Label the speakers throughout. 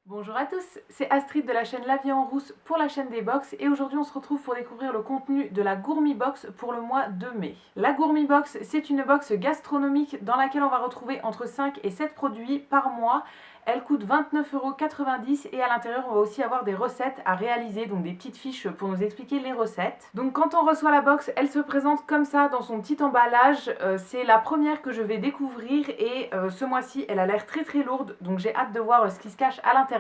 Speaker 1: Bonjour à tous, c'est Astrid de la chaîne La Vie en Rousse pour la chaîne des box et aujourd'hui on se retrouve pour découvrir le contenu de la Gourmi Box pour le mois de mai. La Gourmi Box, c'est une box gastronomique dans laquelle on va retrouver entre 5 et 7 produits par mois. Elle coûte 29,90 € et à l'intérieur on va aussi avoir des recettes à réaliser, donc des petites fiches pour nous expliquer les recettes. Donc quand on reçoit la box, elle se présente comme ça dans son petit emballage. C'est la première que je vais découvrir et ce mois-ci elle a l'air très lourde, donc j'ai hâte de voir ce qui se cache à l'intérieur.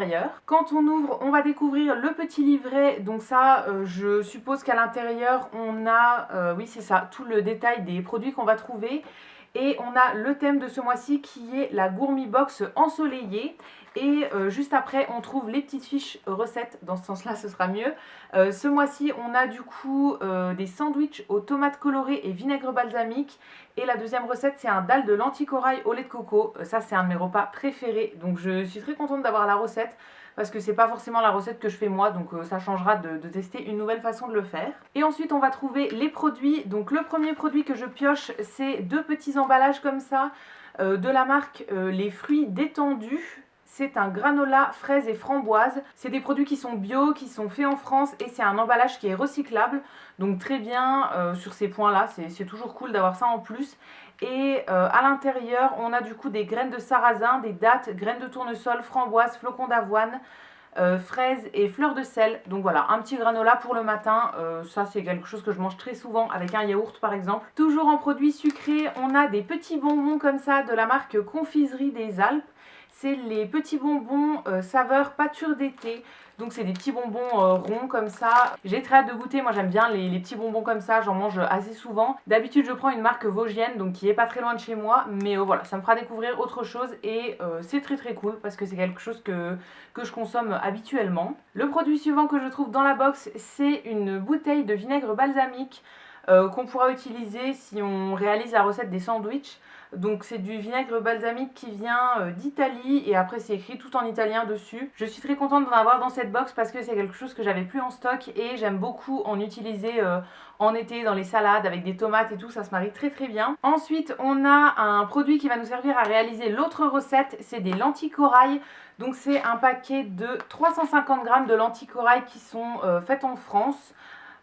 Speaker 1: Quand on ouvre, on va découvrir le petit livret, donc ça je suppose qu'à l'intérieur on a, oui c'est ça, tout le détail des produits qu'on va trouver. Et on a le thème de ce mois-ci qui est la Gourmi Box ensoleillée. Et juste après, on trouve les petites fiches recettes. Dans ce sens-là, ce sera mieux. Ce mois-ci, on a du coup des sandwichs aux tomates colorées et vinaigre balsamique. Et la deuxième recette, c'est un dalle de lentilles corail au lait de coco. Ça, c'est un de mes repas préférés. Donc, je suis très contente d'avoir la recette parce que c'est pas forcément la recette que je fais moi, donc ça changera de tester une nouvelle façon de le faire. Et ensuite on va trouver les produits. Donc le premier produit que je pioche, c'est deux petits emballages comme ça de la marque Les Fruits Détendus. C'est un granola fraises et framboises. C'est des produits qui sont bio, qui sont faits en France et c'est un emballage qui est recyclable. Donc très bien sur ces points-là, c'est toujours cool d'avoir ça en plus. Et à l'intérieur, on a du coup des graines de sarrasin, des dattes, graines de tournesol, framboises, flocons d'avoine, fraises et fleurs de sel. Donc voilà, un petit granola pour le matin. Ça c'est quelque chose que je mange très souvent avec un yaourt par exemple. Toujours en produits sucrés, on a des petits bonbons comme ça de la marque Confiserie des Alpes. C'est les petits bonbons saveur pâture d'été. Donc c'est des petits bonbons ronds comme ça. J'ai très hâte de goûter, moi j'aime bien les petits bonbons comme ça, j'en mange assez souvent. D'habitude je prends une marque vosgienne, donc qui est pas très loin de chez moi. Mais voilà, ça me fera découvrir autre chose et c'est très cool parce que c'est quelque chose que je consomme habituellement. Le produit suivant que je trouve dans la box, c'est une bouteille de vinaigre balsamique qu'on pourra utiliser si on réalise la recette des sandwichs. Donc c'est du vinaigre balsamique qui vient d'Italie et après c'est écrit tout en italien dessus. Je suis très contente d'en avoir dans cette box parce que c'est quelque chose que j'avais plus en stock et j'aime beaucoup en utiliser en été dans les salades avec des tomates et tout, ça se marie très bien. Ensuite on a un produit qui va nous servir à réaliser l'autre recette, c'est des lentilles corail. Donc c'est un paquet de 350 g de lentilles corail qui sont faites en France.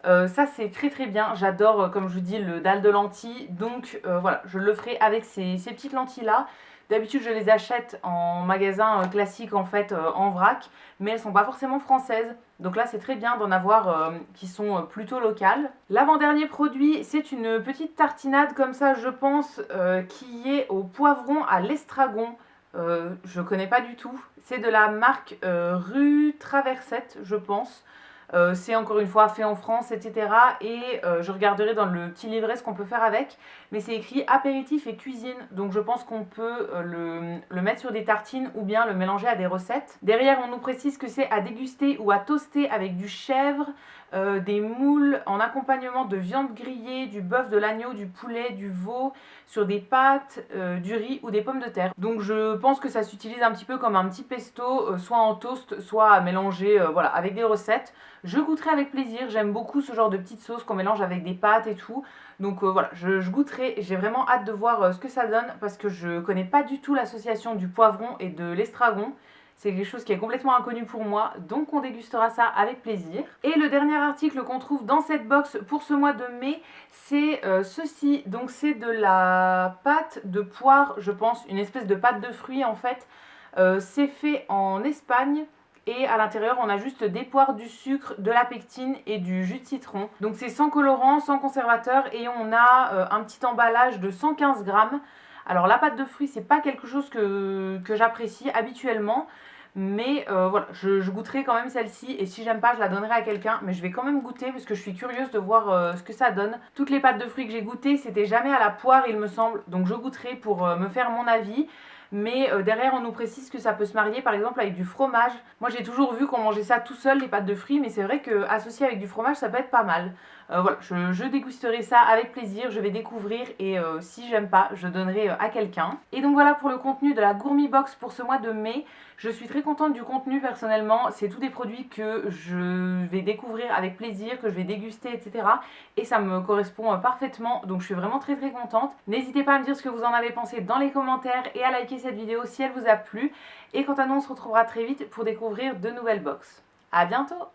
Speaker 1: Ça c'est très bien, j'adore comme je vous dis le dalle de lentilles, donc voilà, je le ferai avec ces petites lentilles là. D'habitude je les achète en magasin classique en fait en vrac, mais elles sont pas forcément françaises, donc là c'est très bien d'en avoir qui sont plutôt locales. L'avant-dernier produit, c'est une petite tartinade comme ça je pense qui est au poivron à l'estragon. Je connais pas du tout, c'est de la marque Rue Traversette je pense. C'est encore une fois fait en France, etc. Et je regarderai dans le petit livret ce qu'on peut faire avec. Mais c'est écrit apéritif et cuisine. Donc je pense qu'on peut le mettre sur des tartines ou bien le mélanger à des recettes. Derrière, on nous précise que c'est à déguster ou à toaster avec du chèvre, des moules en accompagnement de viande grillée, du bœuf, de l'agneau, du poulet, du veau, sur des pâtes, du riz ou des pommes de terre. Donc je pense que ça s'utilise un petit peu comme un petit pesto, soit en toast, soit à mélanger voilà, avec des recettes. Je goûterai avec plaisir, j'aime beaucoup ce genre de petites sauces qu'on mélange avec des pâtes et tout. Donc voilà, je goûterai, j'ai vraiment hâte de voir ce que ça donne parce que je connais pas du tout l'association du poivron et de l'estragon. C'est quelque chose qui est complètement inconnu pour moi, donc on dégustera ça avec plaisir. Et le dernier article qu'on trouve dans cette box pour ce mois de mai, c'est ceci. Donc c'est de la pâte de poire, je pense, une espèce de pâte de fruits en fait. C'est fait en Espagne. Et à l'intérieur, on a juste des poires, du sucre, de la pectine et du jus de citron. Donc c'est sans colorant, sans conservateur et on a un petit emballage de 115 g. Alors la pâte de fruits, c'est pas quelque chose que j'apprécie habituellement. Mais voilà, je goûterai quand même celle-ci et si j'aime pas, je la donnerai à quelqu'un. Mais je vais quand même goûter parce que je suis curieuse de voir ce que ça donne. Toutes les pâtes de fruits que j'ai goûtées, c'était jamais à la poire, il me semble. Donc je goûterai pour me faire mon avis. Mais derrière on nous précise que ça peut se marier par exemple avec du fromage. Moi j'ai toujours vu qu'on mangeait ça tout seul, les pâtes de fruits, mais c'est vrai qu'associé avec du fromage ça peut être pas mal. Voilà, je dégusterai ça avec plaisir, je vais découvrir et si j'aime pas, je donnerai à quelqu'un. Et donc voilà pour le contenu de la Gourmi Box pour ce mois de mai. Je suis très contente du contenu personnellement, c'est tous des produits que je vais découvrir avec plaisir, que je vais déguster, etc. Et ça me correspond parfaitement, donc je suis vraiment très contente. N'hésitez pas à me dire ce que vous en avez pensé dans les commentaires et à liker cette vidéo si elle vous a plu. Et quant à nous, on se retrouvera très vite pour découvrir de nouvelles box. À bientôt!